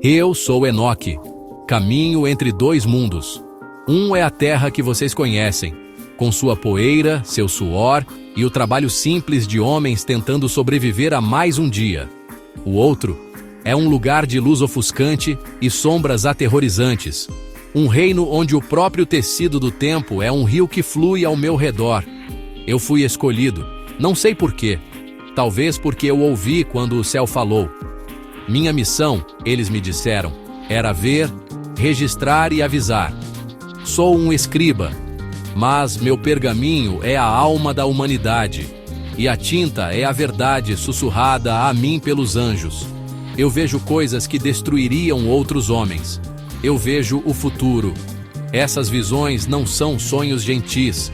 Eu sou Enoque, caminho entre dois mundos. Um é a terra que vocês conhecem, com sua poeira, seu suor e o trabalho simples de homens tentando sobreviver a mais um dia. O outro é um lugar de luz ofuscante e sombras aterrorizantes. Um reino onde o próprio tecido do tempo é um rio que flui ao meu redor. Eu fui escolhido, não sei porquê. Talvez porque eu ouvi quando o céu falou. Minha missão, eles me disseram, era ver, registrar e avisar. Sou um escriba, mas meu pergaminho é a alma da humanidade, e a tinta é a verdade sussurrada a mim pelos anjos. Eu vejo coisas que destruiriam outros homens. Eu vejo o futuro. Essas visões não são sonhos gentis.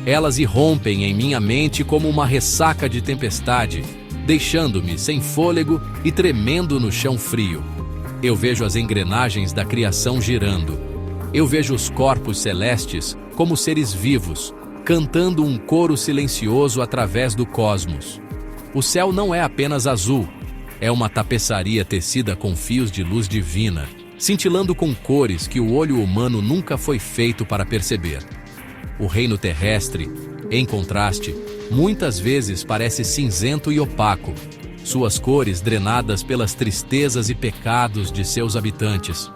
Elas irrompem em minha mente como uma ressaca de tempestade, deixando-me sem fôlego e tremendo no chão frio. Eu vejo as engrenagens da criação girando. Eu vejo os corpos celestes como seres vivos, cantando um coro silencioso através do cosmos. O céu não é apenas azul, é uma tapeçaria tecida com fios de luz divina, cintilando com cores que o olho humano nunca foi feito para perceber. O reino terrestre, em contraste, muitas vezes parece cinzento e opaco, suas cores drenadas pelas tristezas e pecados de seus habitantes.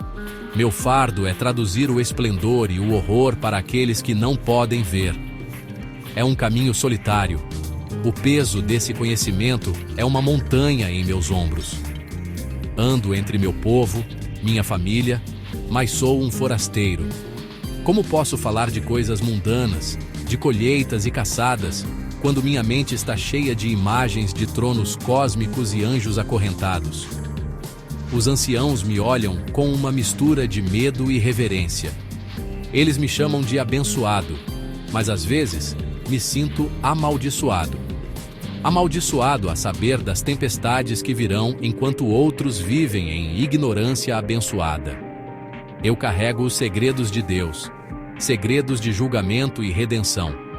Meu fardo é traduzir o esplendor e o horror para aqueles que não podem ver. É um caminho solitário. O peso desse conhecimento é uma montanha em meus ombros. Ando entre meu povo, minha família, mas sou um forasteiro. Como posso falar de coisas mundanas, de colheitas e caçadas, quando minha mente está cheia de imagens de tronos cósmicos e anjos acorrentados? Os anciãos me olham com uma mistura de medo e reverência. Eles me chamam de abençoado, mas às vezes me sinto amaldiçoado. Amaldiçoado a saber das tempestades que virão enquanto outros vivem em ignorância abençoada. Eu carrego os segredos de Deus, segredos de julgamento e redenção.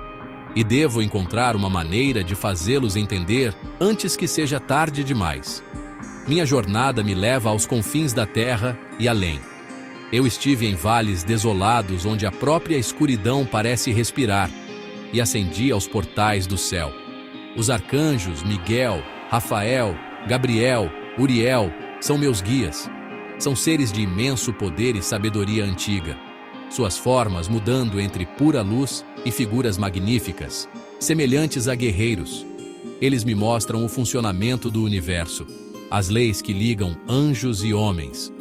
E devo encontrar uma maneira de fazê-los entender antes que seja tarde demais. Minha jornada me leva aos confins da terra e além. Eu estive em vales desolados onde a própria escuridão parece respirar e ascendi aos portais do céu. Os arcanjos Miguel, Rafael, Gabriel, Uriel são meus guias. São seres de imenso poder e sabedoria antiga. Suas formas mudando entre pura luz e figuras magníficas, semelhantes a guerreiros. Eles me mostram o funcionamento do universo, as leis que ligam anjos e homens.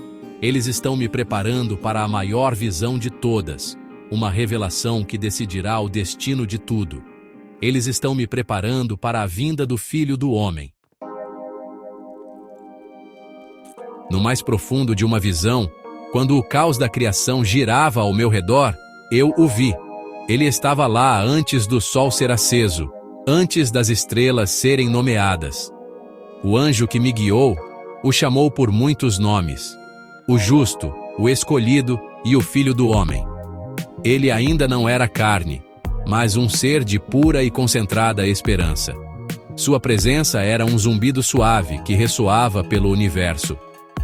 Eles estão me preparando para a maior visão de todas, uma revelação que decidirá o destino de tudo. Eles estão me preparando para a vinda do Filho do Homem. No mais profundo de uma visão, quando o caos da criação girava ao meu redor, eu o vi. Ele estava lá antes do sol ser aceso, antes das estrelas serem nomeadas. O anjo que me guiou o chamou por muitos nomes: o justo, o escolhido e o Filho do Homem. Ele ainda não era carne, mas um ser de pura e concentrada esperança. Sua presença era um zumbido suave que ressoava pelo universo.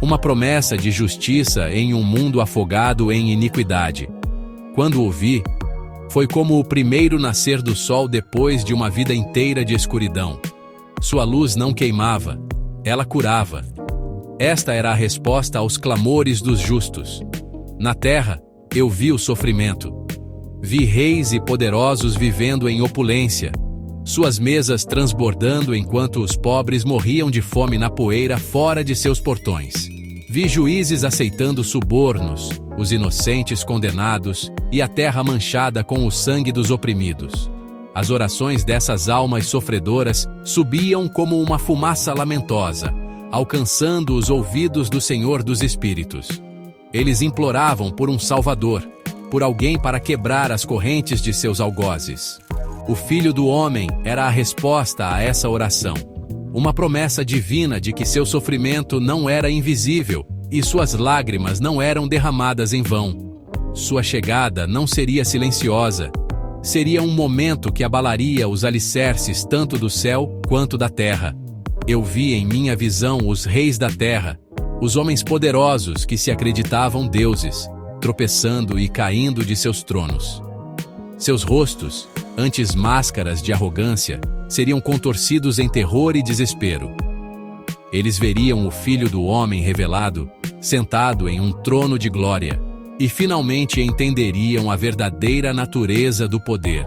Uma promessa de justiça em um mundo afogado em iniquidade. Quando o vi, foi como o primeiro nascer do sol depois de uma vida inteira de escuridão. Sua luz não queimava, ela curava. Esta era a resposta aos clamores dos justos. Na terra, eu vi o sofrimento. Vi reis e poderosos vivendo em opulência, suas mesas transbordando enquanto os pobres morriam de fome na poeira fora de seus portões. Vi juízes aceitando subornos, os inocentes condenados e a terra manchada com o sangue dos oprimidos. As orações dessas almas sofredoras subiam como uma fumaça lamentosa, alcançando os ouvidos do Senhor dos Espíritos. Eles imploravam por um Salvador, por alguém para quebrar as correntes de seus algozes. O Filho do Homem era a resposta a essa oração. Uma promessa divina de que seu sofrimento não era invisível e suas lágrimas não eram derramadas em vão. Sua chegada não seria silenciosa. Seria um momento que abalaria os alicerces tanto do céu quanto da terra. Eu vi em minha visão os reis da terra, Os homens poderosos que se acreditavam deuses, tropeçando e caindo de seus tronos. Seus rostos, antes máscaras de arrogância, seriam contorcidos em terror e desespero. Eles veriam o Filho do Homem revelado, sentado em um trono de glória, e finalmente entenderiam a verdadeira natureza do poder.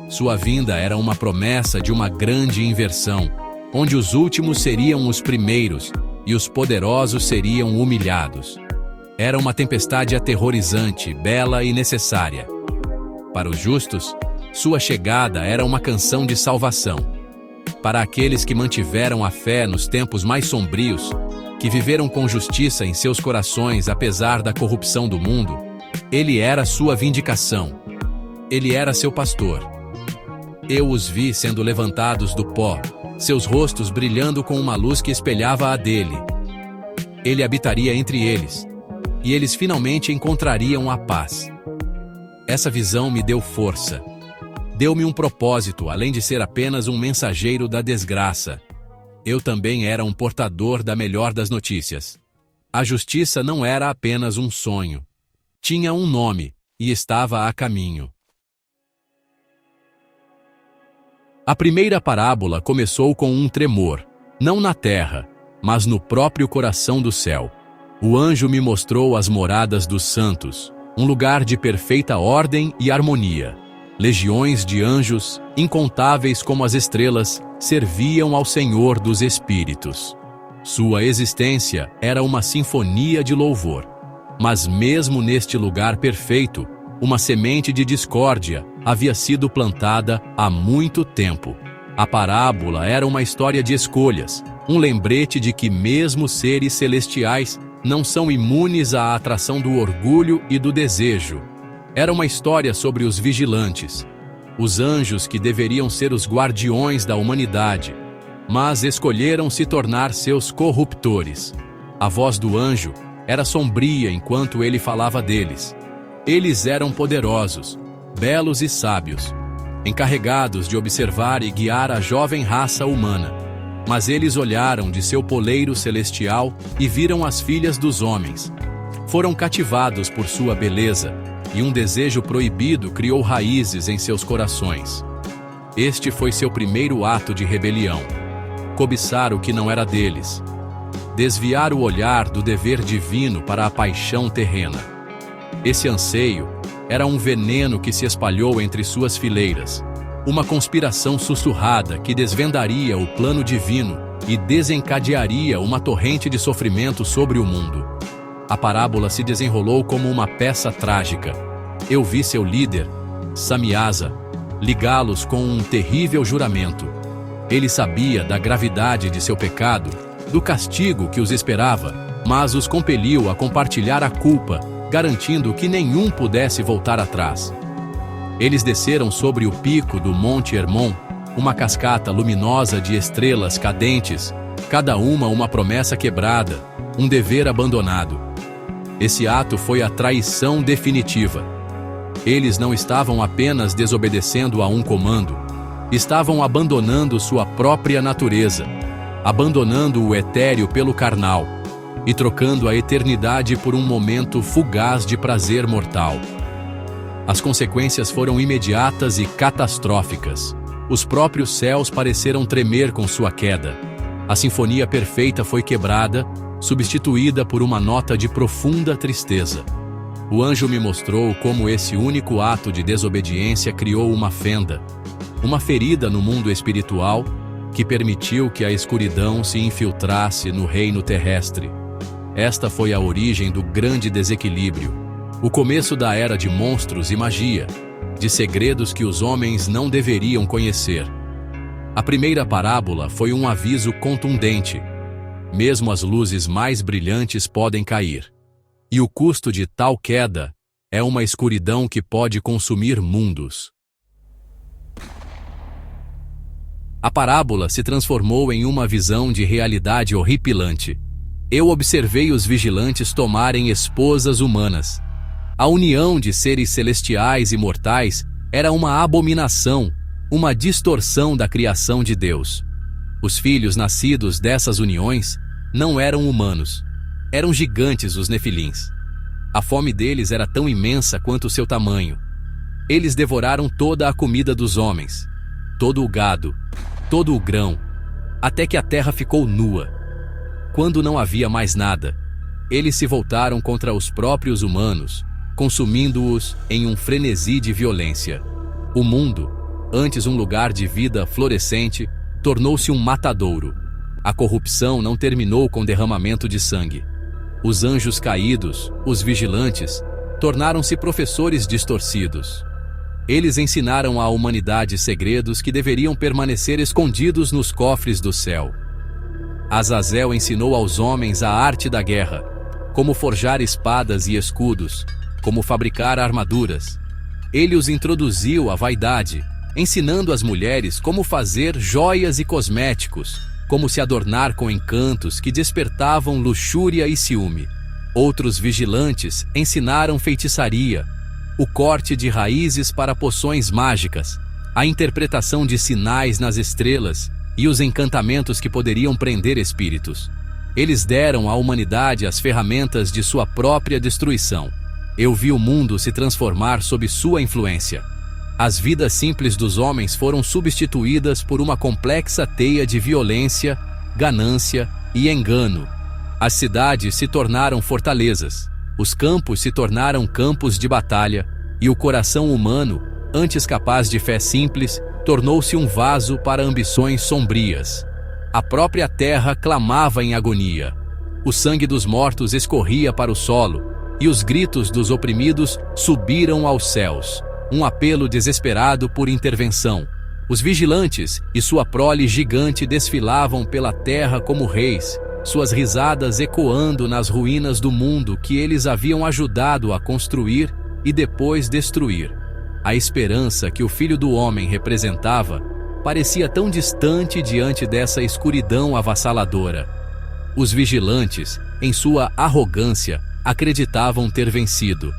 Sua vinda era uma promessa de uma grande inversão, onde os últimos seriam os primeiros e os poderosos seriam humilhados. Era uma tempestade aterrorizante, bela e necessária. Para os justos, sua chegada era uma canção de salvação. Para aqueles que mantiveram a fé nos tempos mais sombrios, que viveram com justiça em seus corações apesar da corrupção do mundo, ele era sua vindicação. Ele era seu pastor. Eu os vi sendo levantados do pó, seus rostos brilhando com uma luz que espelhava a dele. Ele habitaria entre eles, e eles finalmente encontrariam a paz. Essa visão me deu força. Deu-me um propósito, além de ser apenas um mensageiro da desgraça. Eu também era um portador da melhor das notícias. A justiça não era apenas um sonho. Tinha um nome, e estava a caminho. A primeira parábola começou com um tremor, não na terra, mas no próprio coração do céu. O anjo me mostrou as moradas dos santos, um lugar de perfeita ordem e harmonia. Legiões de anjos, incontáveis como as estrelas, serviam ao Senhor dos Espíritos. Sua existência era uma sinfonia de louvor. Mas mesmo neste lugar perfeito, uma semente de discórdia havia sido plantada há muito tempo. A parábola era uma história de escolhas, um lembrete de que mesmo seres celestiais não são imunes à atração do orgulho e do desejo. Era uma história sobre os vigilantes, os anjos que deveriam ser os guardiões da humanidade, mas escolheram se tornar seus corruptores. A voz do anjo era sombria enquanto ele falava deles. Eles eram poderosos, belos e sábios, encarregados de observar e guiar a jovem raça humana. Mas eles olharam de seu poleiro celestial e viram as filhas dos homens. Foram cativados por sua beleza, e um desejo proibido criou raízes em seus corações. Este foi seu primeiro ato de rebelião: cobiçar o que não era deles, desviar o olhar do dever divino para a paixão terrena. Esse anseio era um veneno que se espalhou entre suas fileiras, uma conspiração sussurrada que desvendaria o plano divino e desencadearia uma torrente de sofrimento sobre o mundo. A parábola se desenrolou como uma peça trágica. Eu vi seu líder, Samiasa, ligá-los com um terrível juramento. Ele sabia da gravidade de seu pecado, do castigo que os esperava, mas os compeliu a compartilhar a culpa, garantindo que nenhum pudesse voltar atrás. Eles desceram sobre o pico do Monte Hermon, uma cascata luminosa de estrelas cadentes, cada uma promessa quebrada, um dever abandonado. Esse ato foi a traição definitiva. Eles não estavam apenas desobedecendo a um comando, estavam abandonando sua própria natureza, abandonando o etéreo pelo carnal e trocando a eternidade por um momento fugaz de prazer mortal. As consequências foram imediatas e catastróficas. Os próprios céus pareceram tremer com sua queda. A sinfonia perfeita foi quebrada, substituída por uma nota de profunda tristeza. O anjo me mostrou como esse único ato de desobediência criou uma fenda, uma ferida no mundo espiritual que permitiu que a escuridão se infiltrasse no reino terrestre. Esta foi a origem do grande desequilíbrio, o começo da era de monstros e magia, de segredos que os homens não deveriam conhecer. A primeira parábola foi um aviso contundente. Mesmo as luzes mais brilhantes podem cair. E o custo de tal queda é uma escuridão que pode consumir mundos. A parábola se transformou em uma visão de realidade horripilante. Eu observei os vigilantes tomarem esposas humanas. A união de seres celestiais e mortais era uma abominação, uma distorção da criação de Deus. Os filhos nascidos dessas uniões não eram humanos. Eram gigantes os nefilins. A fome deles era tão imensa quanto o seu tamanho. Eles devoraram toda a comida dos homens, todo o gado, todo o grão, até que a terra ficou nua. Quando não havia mais nada, eles se voltaram contra os próprios humanos, consumindo-os em um frenesi de violência. O mundo, antes um lugar de vida florescente, tornou-se um matadouro. A corrupção não terminou com derramamento de sangue. Os anjos caídos, os vigilantes, tornaram-se professores distorcidos. Eles ensinaram à humanidade segredos que deveriam permanecer escondidos nos cofres do céu. Azazel ensinou aos homens a arte da guerra, como forjar espadas e escudos, como fabricar armaduras. Ele os introduziu à vaidade, ensinando às mulheres como fazer joias e cosméticos, como se adornar com encantos que despertavam luxúria e ciúme. Outros vigilantes ensinaram feitiçaria, o corte de raízes para poções mágicas, a interpretação de sinais nas estrelas e os encantamentos que poderiam prender espíritos. Eles deram à humanidade as ferramentas de sua própria destruição. Eu vi o mundo se transformar sob sua influência. As vidas simples dos homens foram substituídas por uma complexa teia de violência, ganância e engano. As cidades se tornaram fortalezas, os campos se tornaram campos de batalha, e o coração humano, antes capaz de fé simples, tornou-se um vaso para ambições sombrias. A própria terra clamava em agonia. O sangue dos mortos escorria para o solo, e os gritos dos oprimidos subiram aos céus. Um apelo desesperado por intervenção. Os vigilantes e sua prole gigante desfilavam pela terra como reis, suas risadas ecoando nas ruínas do mundo que eles haviam ajudado a construir e depois destruir. A esperança que o Filho do Homem representava parecia tão distante diante dessa escuridão avassaladora. Os vigilantes, em sua arrogância, acreditavam ter vencido.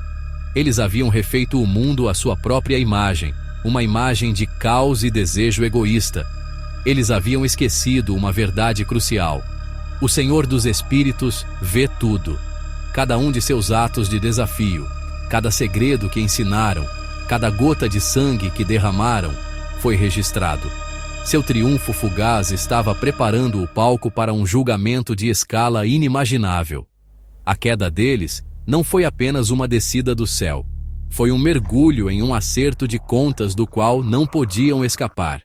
Eles haviam refeito o mundo à sua própria imagem, uma imagem de caos e desejo egoísta. Eles haviam esquecido uma verdade crucial. O Senhor dos Espíritos vê tudo. Cada um de seus atos de desafio, cada segredo que ensinaram, cada gota de sangue que derramaram, foi registrado. Seu triunfo fugaz estava preparando o palco para um julgamento de escala inimaginável. A queda deles não foi apenas uma descida do céu. Foi um mergulho em um acerto de contas do qual não podiam escapar.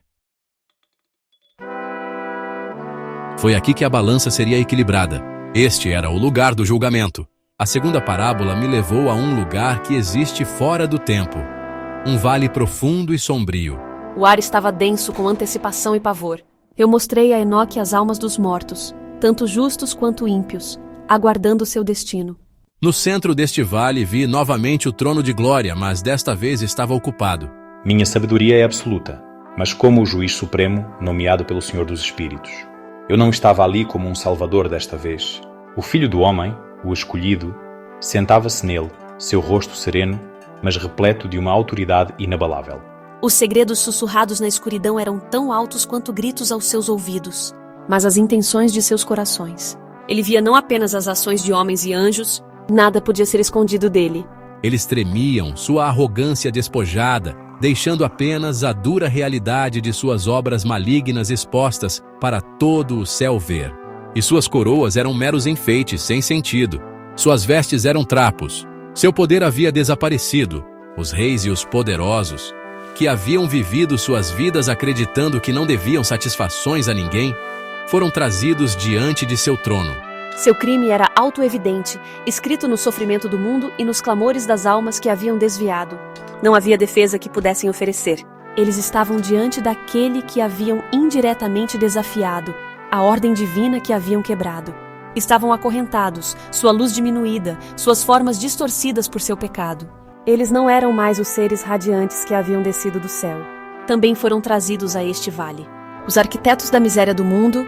Foi aqui que a balança seria equilibrada. Este era o lugar do julgamento. A segunda parábola me levou a um lugar que existe fora do tempo. Um vale profundo e sombrio. O ar estava denso com antecipação e pavor. Eu mostrei a Enoque as almas dos mortos, tanto justos quanto ímpios, aguardando seu destino. No centro deste vale vi novamente o trono de glória, mas desta vez estava ocupado. Minha sabedoria é absoluta, mas como o juiz supremo, nomeado pelo Senhor dos Espíritos. Eu não estava ali como um salvador desta vez. O Filho do Homem, o escolhido, sentava-se nele, seu rosto sereno, mas repleto de uma autoridade inabalável. Os segredos sussurrados na escuridão eram tão altos quanto gritos aos seus ouvidos, mas as intenções de seus corações. Ele via não apenas as ações de homens e anjos, nada podia ser escondido dele. Eles tremiam, sua arrogância despojada, deixando apenas a dura realidade de suas obras malignas expostas para todo o céu ver. E suas coroas eram meros enfeites, sem sentido. Suas vestes eram trapos. Seu poder havia desaparecido. Os reis e os poderosos, que haviam vivido suas vidas acreditando que não deviam satisfações a ninguém, foram trazidos diante de seu trono. Seu crime era autoevidente, escrito no sofrimento do mundo e nos clamores das almas que haviam desviado. Não havia defesa que pudessem oferecer. Eles estavam diante daquele que haviam indiretamente desafiado, a ordem divina que haviam quebrado. Estavam acorrentados, sua luz diminuída, suas formas distorcidas por seu pecado. Eles não eram mais os seres radiantes que haviam descido do céu. Também foram trazidos a este vale. Os arquitetos da miséria do mundo,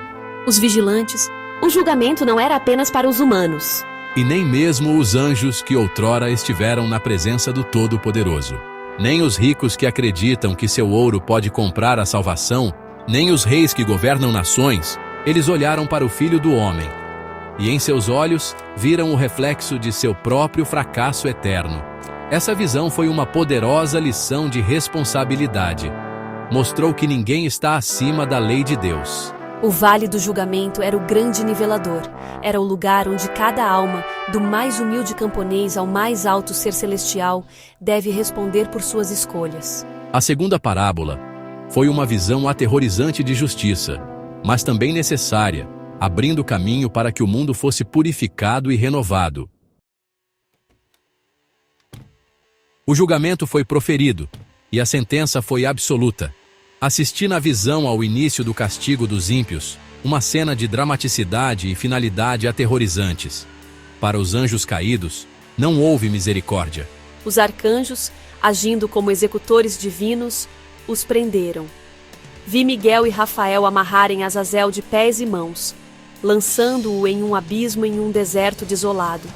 os vigilantes. O julgamento não era apenas para os humanos. E nem mesmo os anjos que outrora estiveram na presença do Todo-Poderoso. Nem os ricos que acreditam que seu ouro pode comprar a salvação, nem os reis que governam nações, eles olharam para o Filho do Homem. e em seus olhos viram o reflexo de seu próprio fracasso eterno. Essa visão foi uma poderosa lição de responsabilidade. Mostrou que ninguém está acima da lei de Deus. O Vale do Julgamento era o grande nivelador. Era o lugar onde cada alma, do mais humilde camponês ao mais alto ser celestial, deve responder por suas escolhas. A segunda parábola foi uma visão aterrorizante de justiça, mas também necessária, abrindo caminho para que o mundo fosse purificado e renovado. O julgamento foi proferido, e a sentença foi absoluta. Assisti na visão ao início do castigo dos ímpios, uma cena de dramaticidade e finalidade aterrorizantes. Para os anjos caídos, não houve misericórdia. Os arcanjos, agindo como executores divinos, os prenderam. Vi Miguel e Rafael amarrarem Azazel de pés e mãos, lançando-o em um abismo em um deserto desolado.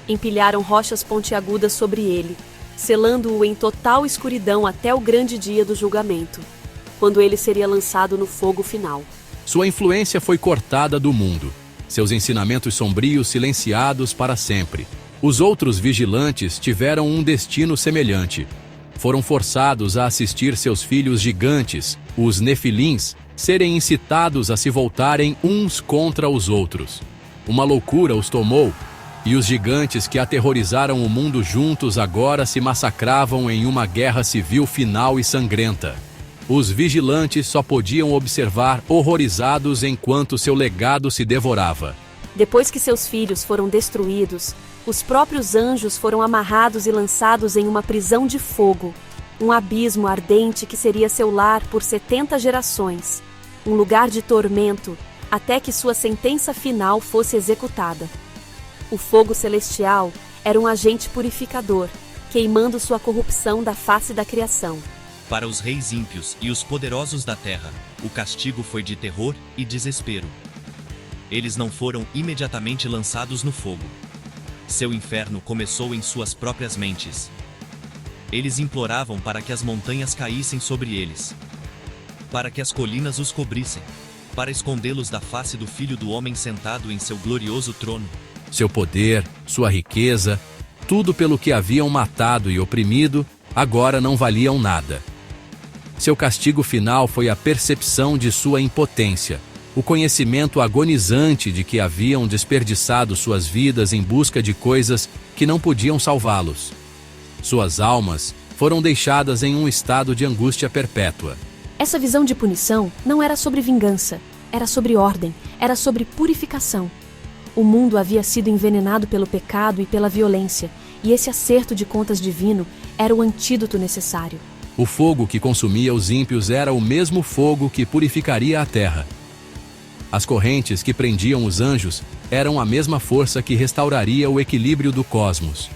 Empilharam rochas pontiagudas sobre ele, selando-o em total escuridão até o grande dia do julgamento, quando ele seria lançado no fogo final. Sua influência foi cortada do mundo, seus ensinamentos sombrios silenciados para sempre. Os outros vigilantes tiveram um destino semelhante. Foram forçados a assistir seus filhos gigantes, os Nefilins, serem incitados a se voltarem uns contra os outros. Uma loucura os tomou, e os gigantes que aterrorizaram o mundo juntos agora se massacravam em uma guerra civil final e sangrenta. Os vigilantes só podiam observar horrorizados enquanto seu legado se devorava. Depois que seus filhos foram destruídos, os próprios anjos foram amarrados e lançados em uma prisão de fogo, um abismo ardente que seria seu lar por 70 gerações, um lugar de tormento, até que sua sentença final fosse executada. O fogo celestial era um agente purificador, queimando sua corrupção da face da criação. Para os reis ímpios e os poderosos da terra, o castigo foi de terror e desespero. Eles não foram imediatamente lançados no fogo. Seu inferno começou em suas próprias mentes. Eles imploravam para que as montanhas caíssem sobre eles, para que as colinas os cobrissem, para escondê-los da face do Filho do Homem sentado em seu glorioso trono. Seu poder, sua riqueza, tudo pelo que haviam matado e oprimido, agora não valiam nada. Seu castigo final foi a percepção de sua impotência, o conhecimento agonizante de que haviam desperdiçado suas vidas em busca de coisas que não podiam salvá-los. Suas almas foram deixadas em um estado de angústia perpétua. Essa visão de punição não era sobre vingança, era sobre ordem, era sobre purificação. O mundo havia sido envenenado pelo pecado e pela violência, e esse acerto de contas divino era o antídoto necessário. O fogo que consumia os ímpios era o mesmo fogo que purificaria a terra. As correntes que prendiam os anjos eram a mesma força que restauraria o equilíbrio do cosmos.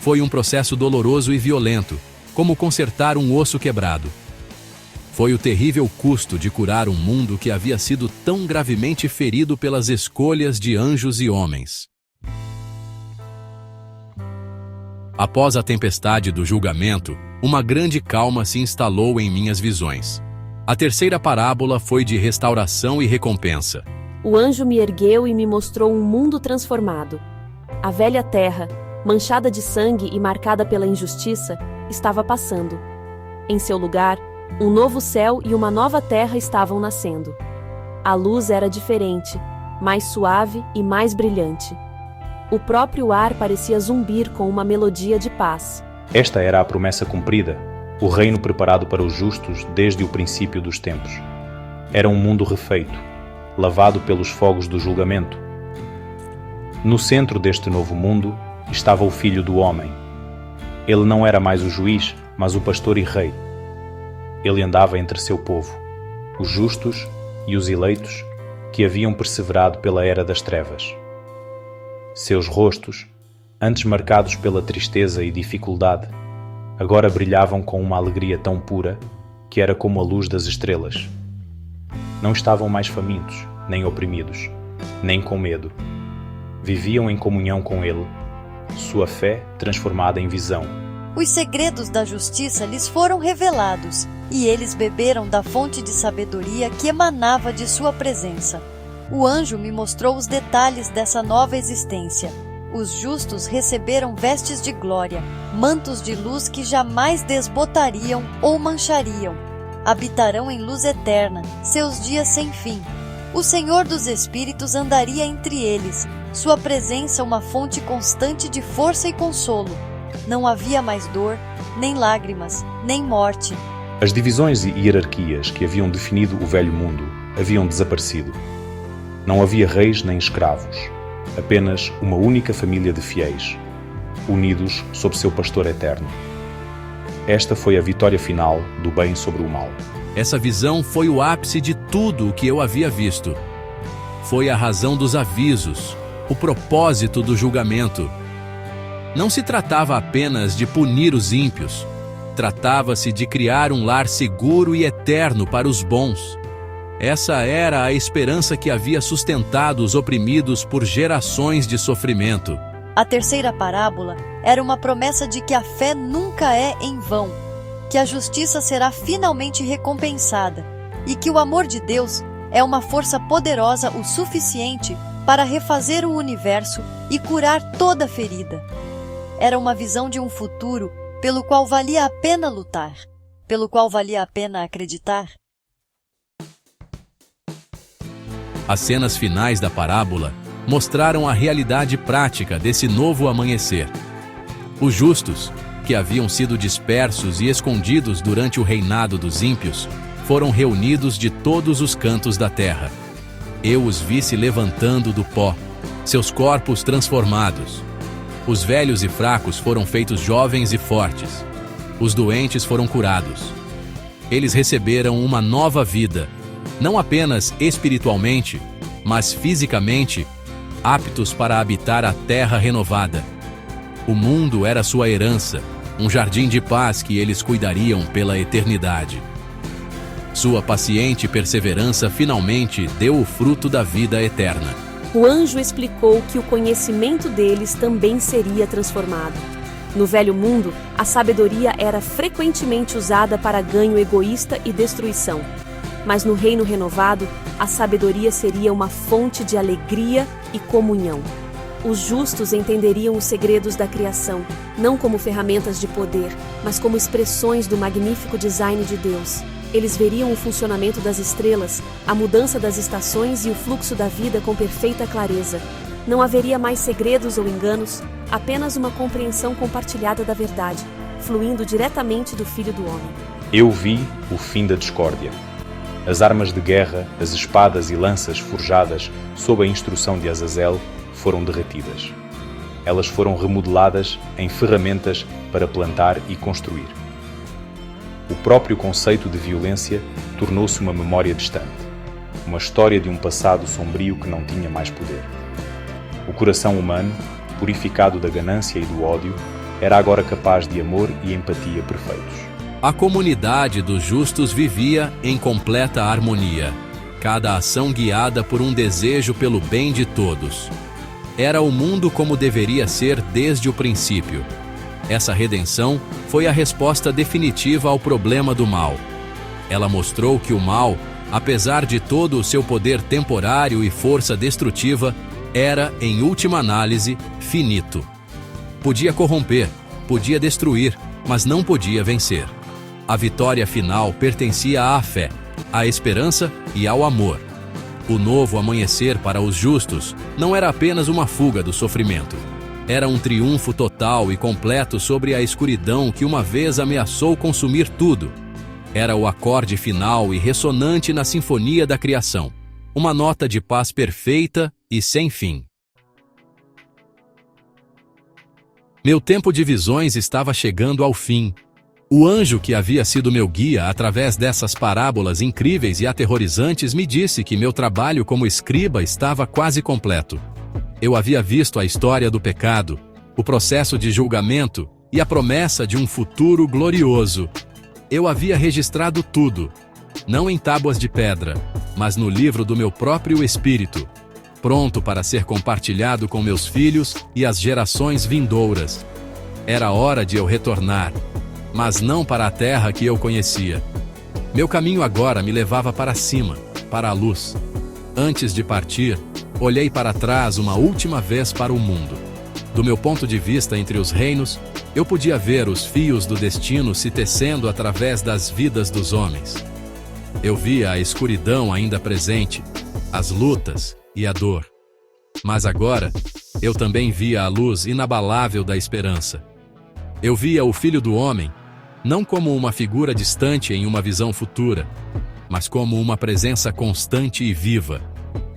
Foi um processo doloroso e violento, como consertar um osso quebrado. Foi o terrível custo de curar um mundo que havia sido tão gravemente ferido pelas escolhas de anjos e homens. Após a tempestade do julgamento, uma grande calma se instalou em minhas visões. A terceira parábola foi de restauração e recompensa. O anjo me ergueu e me mostrou um mundo transformado. A velha terra, manchada de sangue e marcada pela injustiça, estava passando. Em seu lugar, um novo céu e uma nova terra estavam nascendo. A luz era diferente, mais suave e mais brilhante. O próprio ar parecia zumbir com uma melodia de paz. Esta era a promessa cumprida, o reino preparado para os justos desde o princípio dos tempos. Era um mundo refeito, lavado pelos fogos do julgamento. No centro deste novo mundo estava o Filho do Homem. Ele não era mais o juiz, mas o pastor e rei. Ele andava entre seu povo, os justos e os eleitos que haviam perseverado pela era das trevas. Seus rostos, antes marcados pela tristeza e dificuldade, agora brilhavam com uma alegria tão pura que era como a luz das estrelas. Não estavam mais famintos, nem oprimidos, nem com medo. Viviam em comunhão com Ele, sua fé transformada em visão. Os segredos da justiça lhes foram revelados, e eles beberam da fonte de sabedoria que emanava de sua presença. O anjo me mostrou os detalhes dessa nova existência. Os justos receberam vestes de glória, mantos de luz que jamais desbotariam ou manchariam. Habitarão em luz eterna, seus dias sem fim. O Senhor dos Espíritos andaria entre eles, sua presença uma fonte constante de força e consolo. Não havia mais dor, nem lágrimas, nem morte. As divisões e hierarquias que haviam definido o velho mundo haviam desaparecido. Não havia reis nem escravos, apenas uma única família de fiéis, unidos sob seu pastor eterno. Esta foi a vitória final do bem sobre o mal. Essa visão foi o ápice de tudo o que eu havia visto. Foi a razão dos avisos, o propósito do julgamento. Não se tratava apenas de punir os ímpios. Tratava-se de criar um lar seguro e eterno para os bons. Essa era a esperança que havia sustentado os oprimidos por gerações de sofrimento. A terceira parábola era uma promessa de que a fé nunca é em vão, que a justiça será finalmente recompensada e que o amor de Deus é uma força poderosa o suficiente para refazer o universo e curar toda ferida. Era uma visão de um futuro pelo qual valia a pena lutar, pelo qual valia a pena acreditar. As cenas finais da parábola mostraram a realidade prática desse novo amanhecer. Os justos, que haviam sido dispersos e escondidos durante o reinado dos ímpios, foram reunidos de todos os cantos da terra. Eu os vi se levantando do pó, seus corpos transformados. Os velhos e fracos foram feitos jovens e fortes. Os doentes foram curados. Eles receberam uma nova vida, não apenas espiritualmente, mas fisicamente, aptos para habitar a terra renovada. O mundo era sua herança, um jardim de paz que eles cuidariam pela eternidade. Sua paciente perseverança finalmente deu o fruto da vida eterna. O anjo explicou que o conhecimento deles também seria transformado. No velho mundo, a sabedoria era frequentemente usada para ganho egoísta e destruição. Mas no reino renovado, a sabedoria seria uma fonte de alegria e comunhão. Os justos entenderiam os segredos da criação, não como ferramentas de poder, mas como expressões do magnífico design de Deus. Eles veriam o funcionamento das estrelas, a mudança das estações e o fluxo da vida com perfeita clareza. Não haveria mais segredos ou enganos, apenas uma compreensão compartilhada da verdade, fluindo diretamente do Filho do Homem. Eu vi o fim da discórdia. As armas de guerra, as espadas e lanças forjadas sob a instrução de Azazel foram derretidas. Elas foram remodeladas em ferramentas para plantar e construir. O próprio conceito de violência tornou-se uma memória distante, uma história de um passado sombrio que não tinha mais poder. O coração humano, purificado da ganância e do ódio, era agora capaz de amor e empatia perfeitos. A comunidade dos justos vivia em completa harmonia, cada ação guiada por um desejo pelo bem de todos. Era o mundo como deveria ser desde o princípio. Essa redenção foi a resposta definitiva ao problema do mal. Ela mostrou que o mal, apesar de todo o seu poder temporário e força destrutiva, era, em última análise, finito. Podia corromper, podia destruir, mas não podia vencer. A vitória final pertencia à fé, à esperança e ao amor. O novo amanhecer para os justos não era apenas uma fuga do sofrimento. Era um triunfo total e completo sobre a escuridão que uma vez ameaçou consumir tudo. Era o acorde final e ressonante na sinfonia da criação, uma nota de paz perfeita e sem fim. Meu tempo de visões estava chegando ao fim. O anjo que havia sido meu guia através dessas parábolas incríveis e aterrorizantes me disse que meu trabalho como escriba estava quase completo. Eu havia visto a história do pecado, o processo de julgamento e a promessa de um futuro glorioso. Eu havia registrado tudo, não em tábuas de pedra, mas no livro do meu próprio espírito, pronto para ser compartilhado com meus filhos e as gerações vindouras. Era hora de eu retornar, mas não para a terra que eu conhecia. Meu caminho agora me levava para cima, para a luz. Antes de partir, olhei para trás uma última vez para o mundo. Do meu ponto de vista entre os reinos, eu podia ver os fios do destino se tecendo através das vidas dos homens. Eu via a escuridão ainda presente, as lutas e a dor. Mas agora, eu também via a luz inabalável da esperança. Eu via o Filho do Homem, não como uma figura distante em uma visão futura, mas como uma presença constante e viva,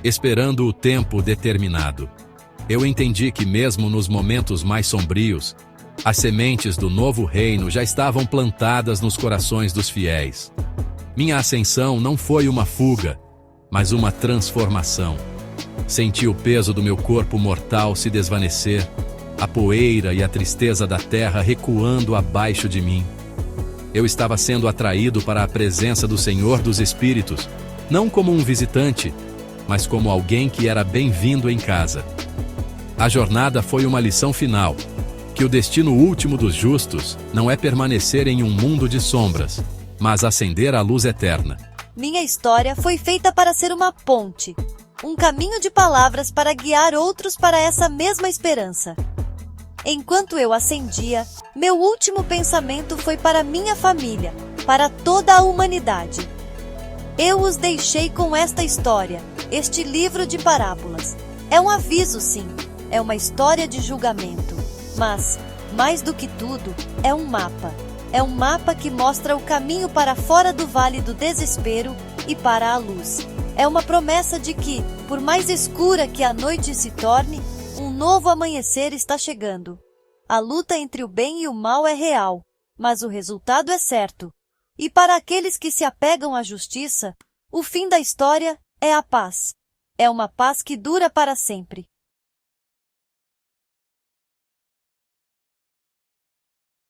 esperando o tempo determinado. Eu entendi que mesmo nos momentos mais sombrios, as sementes do novo reino já estavam plantadas nos corações dos fiéis. Minha ascensão não foi uma fuga, mas uma transformação. Senti o peso do meu corpo mortal se desvanecer, a poeira e a tristeza da terra recuando abaixo de mim. Eu estava sendo atraído para a presença do Senhor dos Espíritos, não como um visitante, mas como alguém que era bem-vindo em casa. A jornada foi uma lição final, que o destino último dos justos não é permanecer em um mundo de sombras, mas acender a luz eterna. Minha história foi feita para ser uma ponte, um caminho de palavras para guiar outros para essa mesma esperança. Enquanto eu ascendia, meu último pensamento foi para minha família, para toda a humanidade. Eu os deixei com esta história, este livro de parábolas. É um aviso, sim. É uma história de julgamento, mas, mais do que tudo, é um mapa. É um mapa que mostra o caminho para fora do vale do desespero e para a luz. É uma promessa de que, por mais escura que a noite se torne, um novo amanhecer está chegando. A luta entre o bem e o mal é real, mas o resultado é certo. E para aqueles que se apegam à justiça, o fim da história é a paz. É uma paz que dura para sempre.